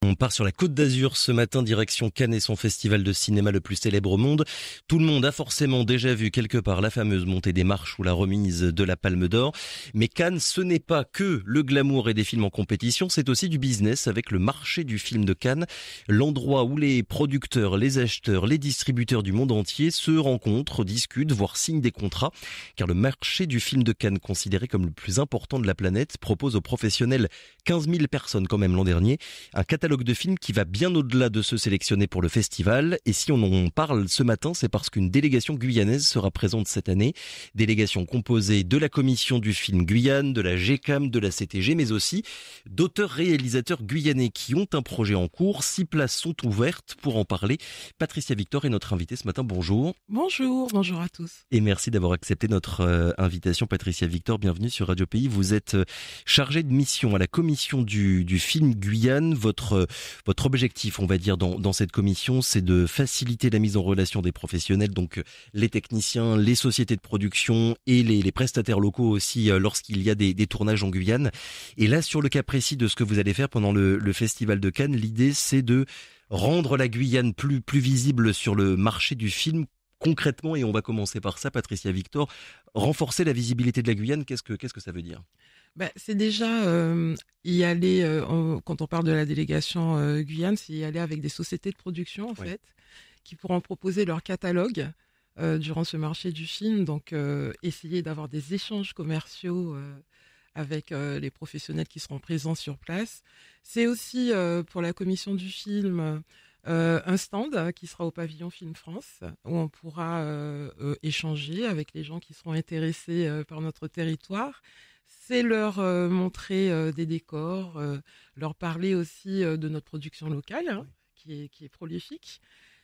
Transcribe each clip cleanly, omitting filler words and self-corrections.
On part sur la Côte d'Azur ce matin, direction Cannes et son festival de cinéma le plus célèbre au monde. Tout le monde a forcément déjà vu quelque part la fameuse montée des marches ou la remise de la Palme d'Or. Mais Cannes, ce n'est pas que le glamour et des films en compétition, c'est aussi du business avec le marché du film de Cannes, l'endroit où les producteurs, les acheteurs, les distributeurs du monde entier se rencontrent, discutent, voire signent des contrats. Car le marché du film de Cannes, considéré comme le plus important de la planète, propose aux professionnels 15 000 personnes quand même l'an dernier. Un catalogue de films qui va bien au-delà de ceux sélectionnés pour le festival. Et si on en parle ce matin, c'est parce qu'une délégation guyanaise sera présente cette année. Délégation composée de la commission du film Guyane, de la GCAM, de la CTG, mais aussi d'auteurs-réalisateurs guyanais qui ont un projet en cours. 6 places sont ouvertes pour en parler. Patricia Victor est notre invitée ce matin. Bonjour. Bonjour à tous. Et merci d'avoir accepté notre invitation. Patricia Victor, bienvenue sur Radio Pays. Vous êtes chargée de mission à la commission du film Guyane. Votre objectif, on va dire, dans cette commission, c'est de faciliter la mise en relation des professionnels, donc les techniciens, les sociétés de production et les prestataires locaux aussi lorsqu'il y a des tournages en Guyane. Et là, sur le cas précis de ce que vous allez faire pendant le Festival de Cannes, l'idée c'est de rendre la Guyane plus visible sur le marché du film. Concrètement, et on va commencer par ça, Patricia Victor, renforcer la visibilité de la Guyane, qu'est-ce que ça veut dire ? C'est déjà y aller, quand on parle de la délégation Guyane, c'est y aller avec des sociétés de production, en fait, qui pourront proposer leur catalogue durant ce marché du film. Donc, essayer d'avoir des échanges commerciaux avec les professionnels qui seront présents sur place. C'est aussi, pour la commission du film, un stand qui sera au pavillon Film France, où on pourra échanger avec les gens qui seront intéressés par notre territoire. C'est leur montrer des décors, leur parler aussi de notre production locale, qui est prolifique,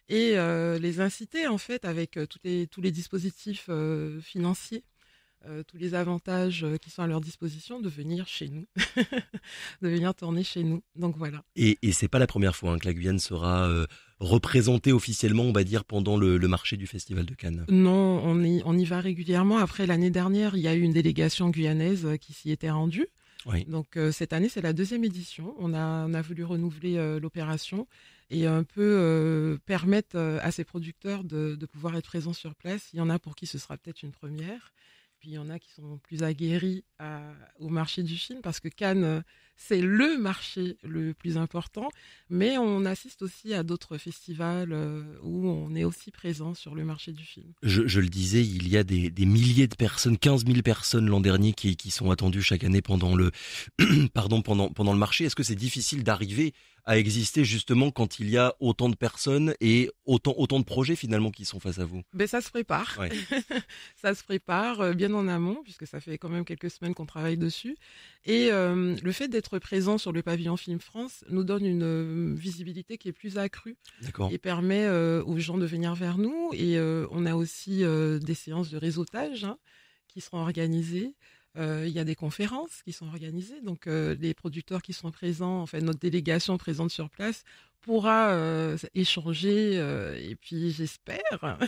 et les inciter en fait avec tous les dispositifs financiers, tous les avantages qui sont à leur disposition, de venir chez nous, de venir tourner chez nous. Donc voilà. Et c'est pas la première fois que la Guyane sera représentée officiellement, on va dire, pendant le marché du Festival de Cannes. Non, on y va régulièrement. Après, l'année dernière, il y a eu une délégation guyanaise qui s'y était rendue. Oui. Donc cette année, c'est la 2e édition. On a voulu renouveler l'opération et un peu permettre à ces producteurs de pouvoir être présents sur place. Il y en a pour qui ce sera peut-être une première. Puis il y en a qui sont plus aguerris au marché du film, parce que Cannes, c'est le marché le plus important, mais on assiste aussi à d'autres festivals où on est aussi présent sur le marché du film. Je le disais, il y a des milliers de personnes, 15 000 personnes l'an dernier qui sont attendues chaque année pendant le marché. Est-ce que c'est difficile d'arriver à exister justement quand il y a autant de personnes et autant de projets finalement qui sont face à vous? Ça se prépare. Ouais. Ça se prépare bien en amont, puisque ça fait quand même quelques semaines qu'on travaille dessus. Et le fait d'être présent sur le pavillon Film France nous donne une visibilité qui est plus accrue. D'accord. Et permet aux gens de venir vers nous. Et on a aussi des séances de réseautage qui seront organisées. Il y a des conférences qui sont organisées, donc les producteurs qui sont présents, en fait notre délégation présente sur place pourra échanger et puis j'espère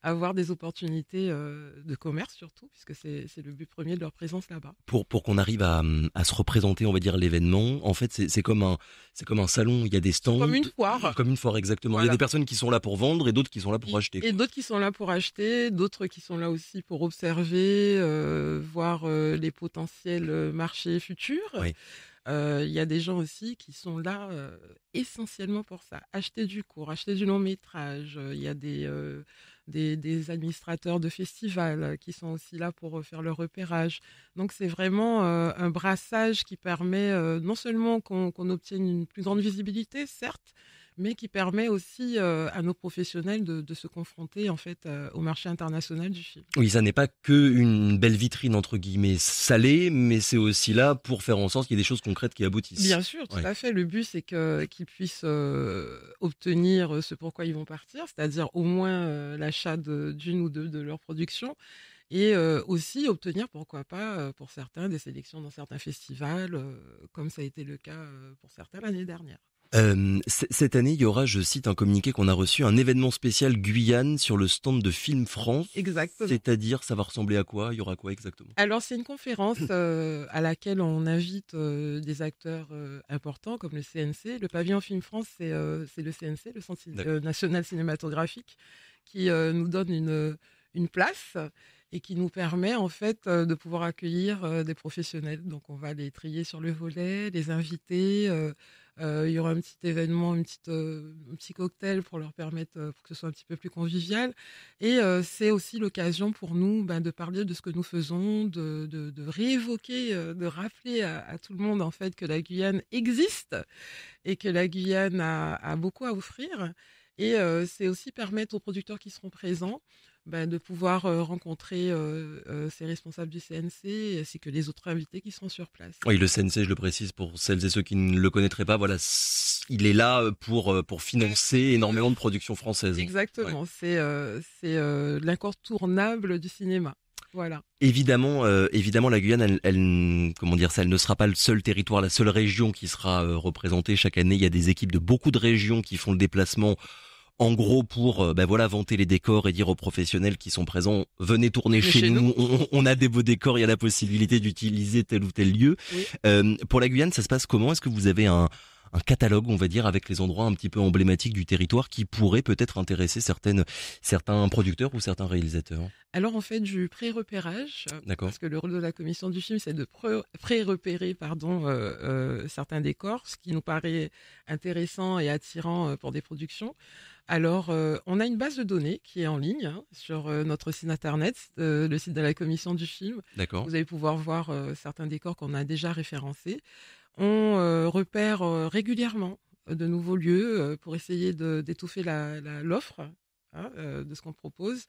avoir des opportunités de commerce surtout, puisque c'est le but premier de leur présence là-bas. Pour qu'on arrive à se représenter, on va dire, l'événement, en fait c'est comme un salon, il y a des stands. Comme une foire. Comme une foire, exactement. Voilà. Il y a des personnes qui sont là pour vendre et d'autres qui sont là pour acheter. Et d'autres qui sont là pour acheter, d'autres qui sont là aussi pour observer, voir les potentiels marchés futurs. Oui. Il y a des gens aussi qui sont là essentiellement pour ça, acheter du court, acheter du long métrage. Il y a des administrateurs de festivals qui sont aussi là pour faire leur repérage. Donc c'est vraiment un brassage qui permet non seulement qu'on obtienne une plus grande visibilité, certes, mais qui permet aussi à nos professionnels de se confronter en fait au marché international du film. Oui, ça n'est pas qu'une belle vitrine entre guillemets salée, mais c'est aussi là pour faire en sorte qu'il y ait des choses concrètes qui aboutissent. Bien sûr, tout à fait. Le but, c'est qu'ils puissent obtenir ce pourquoi ils vont partir, c'est-à-dire au moins l'achat d'une ou deux de leurs productions. Et aussi obtenir, pourquoi pas, pour certains, des sélections dans certains festivals, comme ça a été le cas pour certains l'année dernière. Cette année, il y aura, je cite un communiqué qu'on a reçu, un événement spécial Guyane sur le stand de Film France. Exactement. C'est-à-dire, ça va ressembler à quoi? Il y aura quoi exactement? Alors, c'est une conférence à laquelle on invite des acteurs importants comme le CNC. Le pavillon Film France, c'est le CNC, le Centre national cinématographique, qui nous donne une place et qui nous permet en fait de pouvoir accueillir des professionnels. Donc, on va les trier sur le volet, les inviter. Il y aura un petit événement, un petit cocktail pour leur permettre pour que ce soit un petit peu plus convivial. Et c'est aussi l'occasion pour nous de parler de ce que nous faisons, de réévoquer, de rappeler à tout le monde en fait que la Guyane existe et que la Guyane a beaucoup à offrir. Et c'est aussi permettre aux producteurs qui seront présents de pouvoir rencontrer ces responsables du CNC ainsi que les autres invités qui seront sur place. Oui, le CNC, je le précise pour celles et ceux qui ne le connaîtraient pas, voilà, il est là pour financer énormément de productions françaises. Exactement, ouais. C'est l'incontournable du cinéma. Voilà. Évidemment, la Guyane, comment dire ça, elle ne sera pas le seul territoire, la seule région qui sera représentée chaque année. Il y a des équipes de beaucoup de régions qui font le déplacement. En gros, pour vanter les décors et dire aux professionnels qui sont présents, venez tourner chez nous. On a des beaux décors, il y a la possibilité d'utiliser tel ou tel lieu. Oui. Pour la Guyane, ça se passe comment? Est-ce que vous avez un catalogue, on va dire, avec les endroits un petit peu emblématiques du territoire qui pourraient peut-être intéresser certains producteurs ou certains réalisateurs? Alors on fait du pré-repérage, parce que le rôle de la commission du film, c'est de pré-repérer certains décors, ce qui nous paraît intéressant et attirant pour des productions. Alors, on a une base de données qui est en ligne sur notre site internet, le site de la commission du film. D'accord. Vous allez pouvoir voir certains décors qu'on a déjà référencés. On repère régulièrement de nouveaux lieux pour essayer d'étouffer l'offre de ce qu'on propose.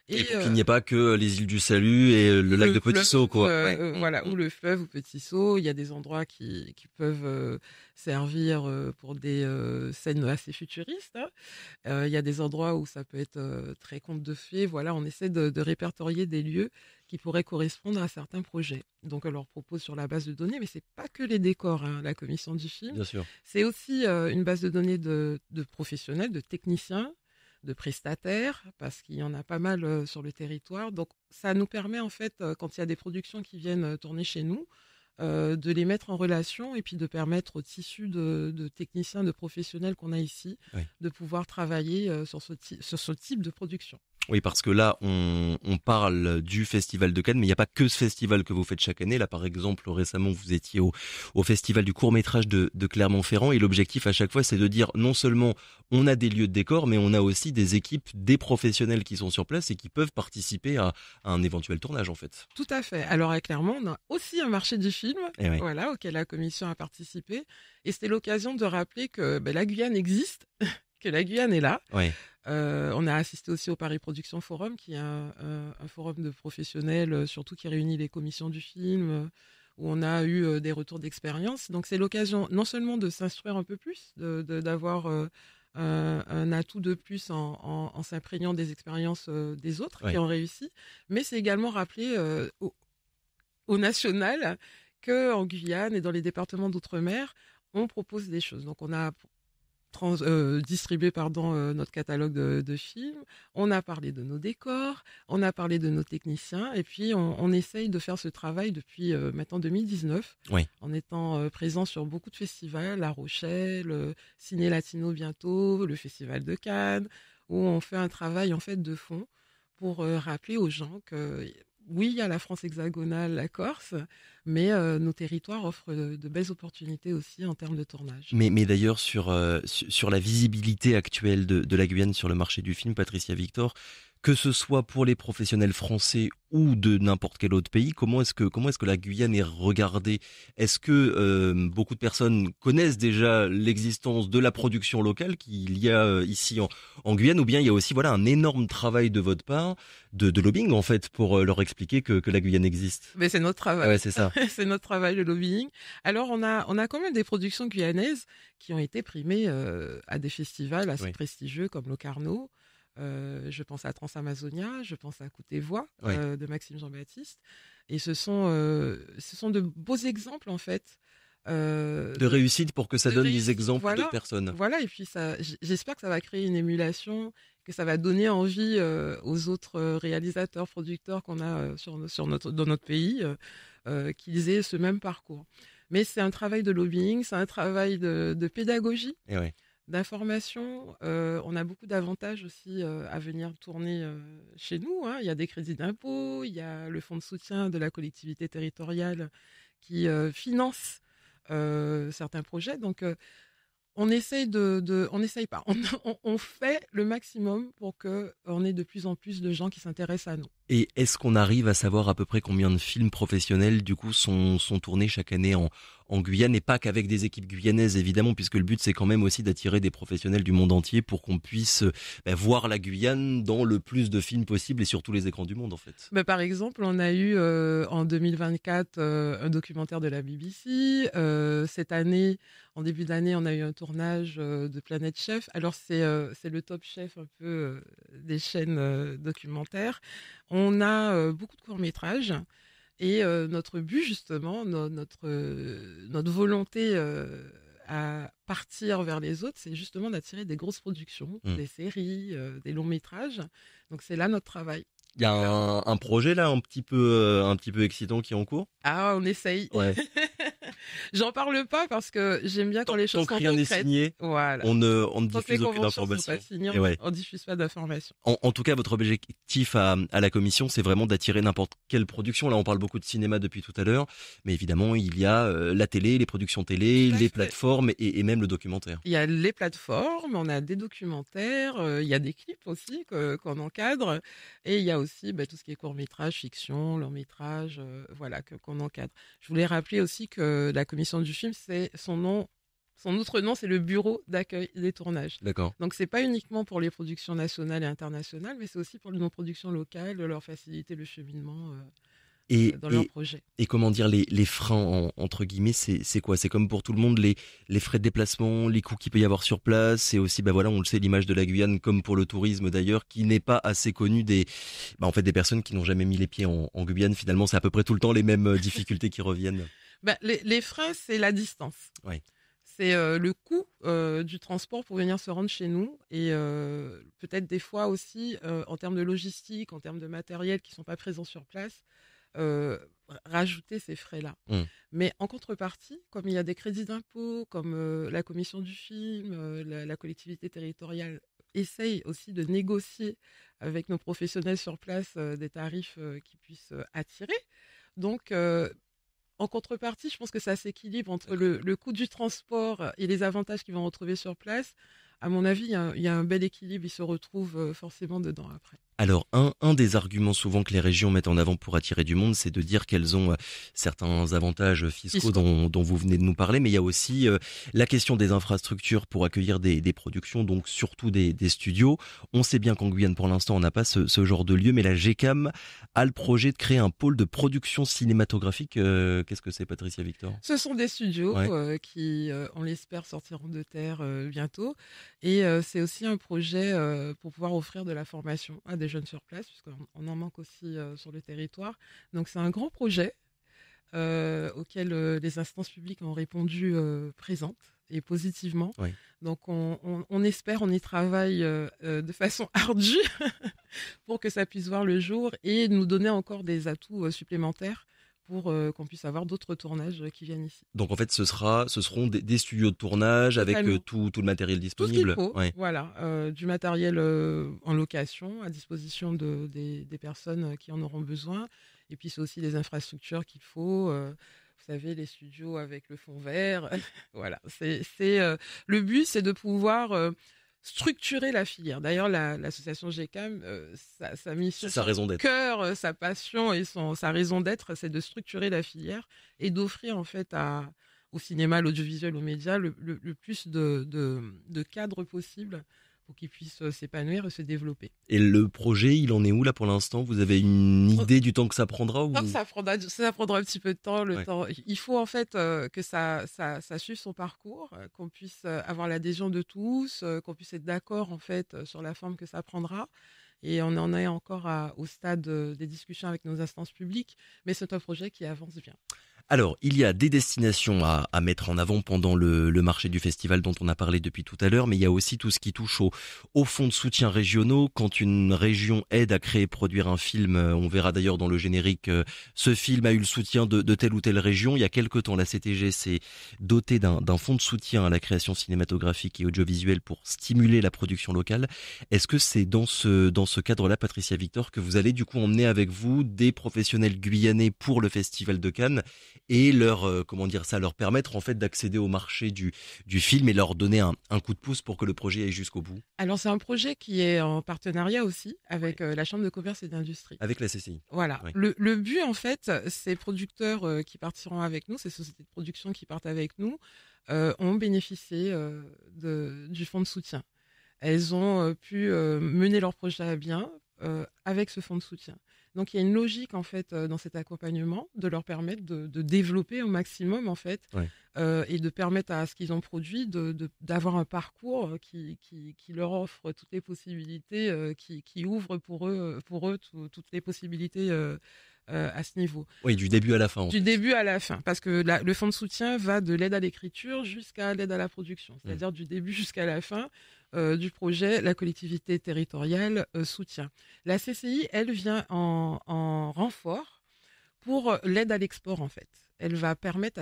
Et pour qu'il n'y ait pas que les îles du Salut et le lac de Petit-Saut, quoi. Voilà, ou le fleuve ou Petit-Saut. Il y a des endroits qui peuvent servir pour des scènes assez futuristes. Il y a des endroits où ça peut être très conte de fées. Voilà, on essaie de répertorier des lieux qui pourraient correspondre à certains projets. Donc, on leur propose sur la base de données, mais c'est pas que les décors, la commission du film. Bien sûr. C'est aussi une base de données de professionnels, de techniciens, de prestataires, parce qu'il y en a pas mal sur le territoire. Donc, ça nous permet, en fait, quand il y a des productions qui viennent tourner chez nous, de les mettre en relation et puis de permettre au tissu de techniciens, de professionnels qu'on a ici, de pouvoir travailler sur ce type de production. Oui, parce que là, on parle du Festival de Cannes, mais il n'y a pas que ce festival que vous faites chaque année. Là, par exemple, récemment, vous étiez au Festival du court-métrage de Clermont-Ferrand, et l'objectif à chaque fois, c'est de dire non seulement on a des lieux de décor, mais on a aussi des équipes, des professionnels qui sont sur place et qui peuvent participer à un éventuel tournage, en fait. Tout à fait. Alors, à Clermont, on a aussi un marché du film, voilà, auquel la commission a participé. Et c'était l'occasion de rappeler que la Guyane existe, que la Guyane est là. Ouais. On a assisté aussi au Paris Production Forum, qui est un forum de professionnels, surtout qui réunit les commissions du film, où on a eu des retours d'expérience. Donc c'est l'occasion non seulement de s'instruire un peu plus, d'avoir un atout de plus en s'imprégnant des expériences des autres qui ont réussi, mais c'est également rappeler au national qu'en Guyane et dans les départements d'outre-mer, on propose des choses. Donc on a distribué notre catalogue de films, on a parlé de nos décors, on a parlé de nos techniciens, et puis on essaye de faire ce travail depuis maintenant 2019, en étant présent sur beaucoup de festivals, La Rochelle, Ciné Latino bientôt, le Festival de Cannes, où on fait un travail en fait de fond pour rappeler aux gens que oui, il y a la France hexagonale, la Corse, mais nos territoires offrent de belles opportunités aussi en termes de tournage. Mais d'ailleurs, sur la visibilité actuelle de la Guyane sur le marché du film, Patricia Victor, que ce soit pour les professionnels français ou de n'importe quel autre pays, comment est-ce que la Guyane est regardée? Est-ce que beaucoup de personnes connaissent déjà l'existence de la production locale qu'il y a ici en Guyane, ou bien il y a aussi un énorme travail de votre part de lobbying en fait pour leur expliquer que la Guyane existe? Mais c'est notre travail. Ah ouais, c'est ça. C'est notre travail, le lobbying. Alors on a quand même des productions guyanaises qui ont été primées à des festivals assez prestigieux comme Locarno. Je pense à Transamazonia, je pense à Coup tes voix de Maxime Jean-Baptiste. Et ce sont de beaux exemples, en fait, De réussite pour que ça donne des exemples voilà, d'autres personnes. voilà. Et puis j'espère que ça va créer une émulation, que ça va donner envie aux autres réalisateurs, producteurs qu'on a dans notre pays, qu'ils aient ce même parcours. Mais c'est un travail de lobbying, c'est un travail de pédagogie, Et ouais. d'information. On a beaucoup d'avantages aussi à venir tourner chez nous, hein. Il y a des crédits d'impôt, il y a le fonds de soutien de la collectivité territoriale qui finance certains projets. Donc, on essaye on essaye pas, on fait le maximum pour que on ait de plus en plus de gens qui s'intéressent à nous. Et est-ce qu'on arrive à savoir à peu près combien de films professionnels du coup sont tournés chaque année en Guyane, et pas qu'avec des équipes guyanaises évidemment, puisque le but c'est quand même aussi d'attirer des professionnels du monde entier pour qu'on puisse voir la Guyane dans le plus de films possible et sur tous les écrans du monde en fait. Par exemple, on a eu en 2024 un documentaire de la BBC. Cette année, en début d'année, on a eu un tournage de Planète Chef. Alors c'est le Top Chef un peu des chaînes documentaires. On a beaucoup de courts-métrages. Et notre but, justement, notre volonté à partir vers les autres, c'est justement d'attirer des grosses productions, des séries, des longs-métrages. Donc, c'est là notre travail. Il y a un projet là un petit peu excitant qui est en cours. Ah, on essaye. Ouais. J'en parle pas parce que j'aime bien quand les choses sont concrètes. Tant que rien n'est signé, voilà. on ne diffuse aucune information. On diffuse pas d'informations. En tout cas, votre objectif à la commission, c'est vraiment d'attirer n'importe quelle production. Là, on parle beaucoup de cinéma depuis tout à l'heure, mais évidemment, il y a la télé, les productions télé, les plateformes et même le documentaire. Il y a les plateformes, on a des documentaires, il y a des clips aussi qu'on encadre, et il y a aussi tout ce qui est court-métrage, fiction, long-métrage, voilà, qu'on encadre. Je voulais rappeler aussi que la commission du film, c'est son autre nom, c'est le bureau d'accueil des tournages. D'accord. Donc, c'est pas uniquement pour les productions nationales et internationales, mais c'est aussi pour nos productions locales, leur faciliter le cheminement dans leurs projets. Et comment dire, les freins, entre guillemets, c'est quoi? C'est comme pour tout le monde, les frais de déplacement, les coûts qu'il peut y avoir sur place. C'est aussi, on le sait, l'image de la Guyane, comme pour le tourisme d'ailleurs, qui n'est pas assez connue des personnes qui n'ont jamais mis les pieds en Guyane. Finalement, c'est à peu près tout le temps les mêmes difficultés qui reviennent. Les freins, c'est la distance. Ouais. C'est le coût du transport pour venir se rendre chez nous, et peut-être des fois aussi en termes de logistique, en termes de matériel qui ne sont pas présents sur place, rajouter ces frais-là. Mais en contrepartie, comme il y a des crédits d'impôt, comme la commission du film, la collectivité territoriale essaye aussi de négocier avec nos professionnels sur place des tarifs qui puissent attirer. Donc, en contrepartie, je pense que ça s'équilibre entre le coût du transport et les avantages qu'ils vont retrouver sur place. À mon avis, il y a un bel équilibre, ils se retrouvent forcément dedans après. Alors, un des arguments souvent que les régions mettent en avant pour attirer du monde, c'est de dire qu'elles ont certains avantages fiscaux dont vous venez de nous parler, mais il y a aussi la question des infrastructures pour accueillir des productions, donc surtout des studios. On sait bien qu'en Guyane, pour l'instant, on n'a pas ce genre de lieu, mais la GECAM a le projet de créer un pôle de production cinématographique. Qu'est-ce que c'est, Patricia Victor? Ce sont des studios qui, on l'espère, sortiront de terre bientôt. Et c'est aussi un projet pour pouvoir offrir de la formation à des jeunes sur place, puisqu'on en manque aussi sur le territoire. Donc c'est un grand projet auquel les instances publiques ont répondu présentes et positivement. Oui. Donc on espère, on y travaille de façon ardue pour que ça puisse voir le jour et nous donner encore des atouts supplémentaires pour qu'on puisse avoir d'autres tournages qui viennent ici. Donc en fait, ce seront des studios de tournage avec tout le matériel disponible. Tout ce qu'il faut, voilà, du matériel en location à disposition des personnes qui en auront besoin. Et puis c'est aussi les infrastructures qu'il faut. Vous savez, les studios avec le fond vert. Voilà, le but, c'est de pouvoir structurer la filière. D'ailleurs, l'association GECAM, sa mission, sa raison d'être, cœur, sa passion et sa raison d'être, c'est de structurer la filière et d'offrir en fait au cinéma, à l'audiovisuel, aux médias, le plus de cadres possibles pour qu'ils puissent s'épanouir et se développer. Et le projet, il en est où là pour l'instant? Vous avez une idée du temps que ça prendra ou... Ça prendra un petit peu de temps. Temps. Il faut en fait que ça suive son parcours, qu'on puisse avoir l'adhésion de tous, qu'on puisse être d'accord en fait sur la forme que ça prendra. Et on en est encore au stade des discussions avec nos instances publiques, mais c'est un projet qui avance bien. Alors, il y a des destinations à mettre en avant pendant le marché du festival dont on a parlé depuis tout à l'heure, mais il y a aussi tout ce qui touche aux fonds de soutien régionaux. Quand une région aide à créer et produire un film, on verra d'ailleurs dans le générique, ce film a eu le soutien de telle ou telle région. Il y a quelque temps, la CTG s'est dotée d'un fonds de soutien à la création cinématographique et audiovisuelle pour stimuler la production locale. Est-ce que c'est dans ce cadre-là, Patricia Victor, que vous allez du coup emmener avec vous des professionnels guyanais pour le festival de Cannes et leur permettre en fait d'accéder au marché du film et leur donner un coup de pouce pour que le projet aille jusqu'au bout? Alors c'est un projet qui est en partenariat aussi avec la Chambre de commerce et d'industrie. Avec la CCI. Voilà. Oui. Le but en fait, ces producteurs qui partiront avec nous, ces sociétés de production qui partent avec nous, ont bénéficié du fonds de soutien. Elles ont pu mener leur projet à bien avec ce fonds de soutien. Donc il y a une logique en fait dans cet accompagnement de leur permettre de développer au maximum en fait et de permettre à ce qu'ils ont produit d'avoir un parcours qui leur offre toutes les possibilités, qui ouvre pour eux toutes les possibilités à ce niveau. Oui, du début à la fin. Du début à la fin, parce que le fonds de soutien va de l'aide à l'écriture jusqu'à l'aide à la production, c'est-à-dire du début jusqu'à la fin du projet, la collectivité territoriale soutient. La CCI, elle vient en renfort pour l'aide à l'export en fait. Elle va permettre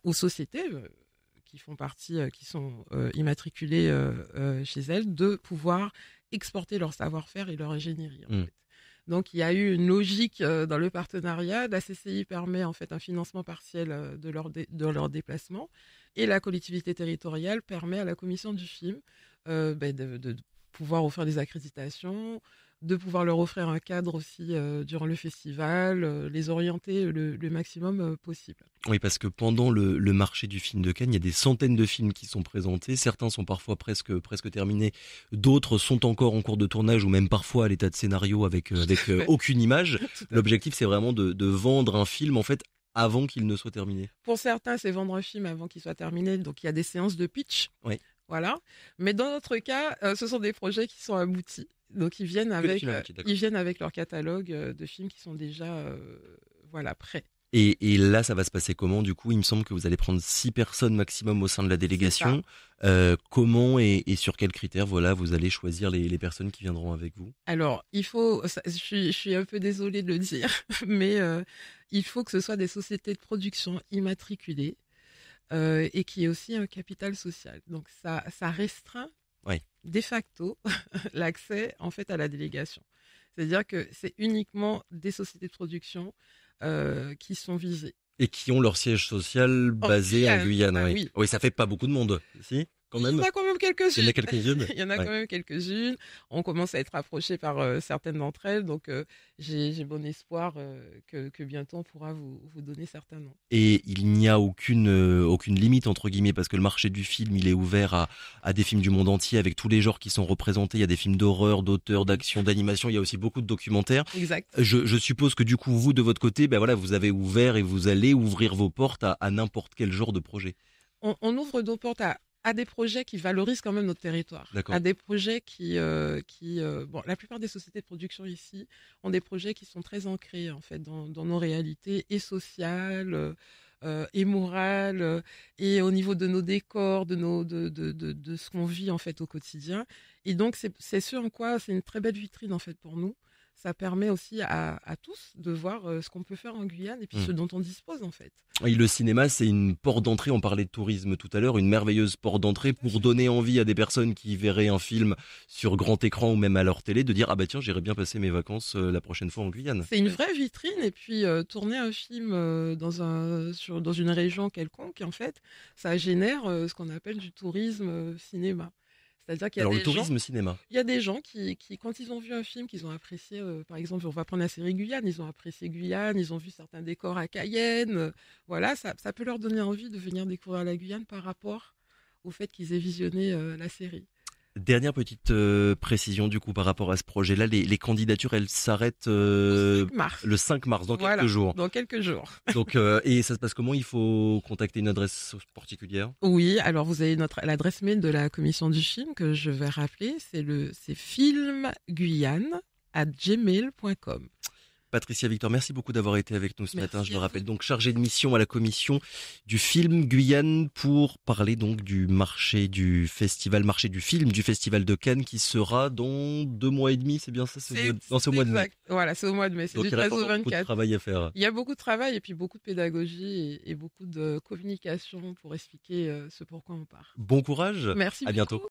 aux sociétés qui font partie, qui sont immatriculées chez elles, de pouvoir exporter leur savoir-faire et leur ingénierie en fait. Donc, il y a eu une logique dans le partenariat. La CCI permet en fait un financement partiel de leur déplacement et la collectivité territoriale permet à la commission du film de pouvoir offrir des accréditations, de pouvoir leur offrir un cadre aussi durant le festival, les orienter le maximum possible. Oui, parce que pendant le marché du film de Cannes, il y a des centaines de films qui sont présentés. Certains sont parfois presque terminés. D'autres sont encore en cours de tournage ou même parfois à l'état de scénario avec aucune image. L'objectif, c'est vraiment de vendre un film, en fait, avant qu'il ne soit terminé. Pour certains, c'est vendre un film avant qu'il soit terminé. Donc, il y a des séances de pitch. Oui. Voilà. Mais dans notre cas, ce sont des projets qui sont aboutis. Donc, ils viennent avec leur catalogue de films qui sont déjà prêts. Et là, ça va se passer comment? Du coup, il me semble que vous allez prendre 6 personnes maximum au sein de la délégation. Comment et sur quels critères, vous allez choisir les personnes qui viendront avec vous? Alors, je suis un peu désolée de le dire, mais il faut que ce soit des sociétés de production immatriculées et qui aient aussi un capital social. Donc, ça restreint de facto l'accès en fait à la délégation. C'est-à-dire que c'est uniquement des sociétés de production qui sont visées. Et qui ont leur siège social basé en Guyane. Oui, ça fait pas beaucoup de monde, si? Quand même. Il y en a quand même quelques-unes. Il y en a quelques-unes. Il y en a quand même quelques-unes. On commence à être approché par certaines d'entre elles, donc j'ai bon espoir que bientôt on pourra vous donner certains noms. Et il n'y a aucune limite entre guillemets parce que le marché du film il est ouvert à des films du monde entier avec tous les genres qui sont représentés. Il y a des films d'horreur, d'auteur, d'action, d'animation. Il y a aussi beaucoup de documentaires. Exact. Je suppose que du coup vous de votre côté, vous avez ouvert et vous allez ouvrir vos portes à n'importe quel genre de projet. On ouvre nos portes à des projets qui valorisent quand même notre territoire. D'accord. À des projets la plupart des sociétés de production ici ont des projets qui sont très ancrés en fait dans nos réalités et sociales et morales et au niveau de nos décors, de ce qu'on vit en fait au quotidien. Et donc c'est ce en quoi c'est une très belle vitrine en fait pour nous. Ça permet aussi à tous de voir ce qu'on peut faire en Guyane et puis ce dont on dispose en fait. Oui, le cinéma, c'est une porte d'entrée. On parlait de tourisme tout à l'heure, une merveilleuse porte d'entrée pour donner envie à des personnes qui verraient un film sur grand écran ou même à leur télé de dire tiens, j'irai bien passer mes vacances la prochaine fois en Guyane. C'est une vraie vitrine et puis tourner un film dans une région quelconque, en fait, ça génère ce qu'on appelle du tourisme cinéma. C'est-à-dire qu'il y a le tourisme cinéma. Il y a des gens qui, quand ils ont vu un film qu'ils ont apprécié, par exemple, on va prendre la série Guyane, ils ont apprécié Guyane, ils ont vu certains décors à Cayenne, ça peut leur donner envie de venir découvrir la Guyane par rapport au fait qu'ils aient visionné la série. Dernière petite précision du coup par rapport à ce projet-là, les candidatures elles s'arrêtent le 5 mars, dans quelques jours. Dans quelques jours. Donc et ça se passe comment? Il faut contacter une adresse particulière? Oui, alors vous avez l'adresse mail de la commission du film que je vais rappeler, c'est filmguyane@gmail.com. Patricia Victor, merci beaucoup d'avoir été avec nous ce matin. Je le rappelle, vous. donc chargée de mission à la commission du film Guyane pour parler donc du marché du film du festival de Cannes qui sera dans 2 mois et demi, c'est bien ça? Dans ce mois de mai. Voilà, c'est au mois de mai, c'est Donc du il y a 13 au encore beaucoup de 24. travail à faire. Il y a beaucoup de travail et puis beaucoup de pédagogie et beaucoup de communication pour expliquer ce pourquoi on part. Bon courage, Merci à bientôt. beaucoup.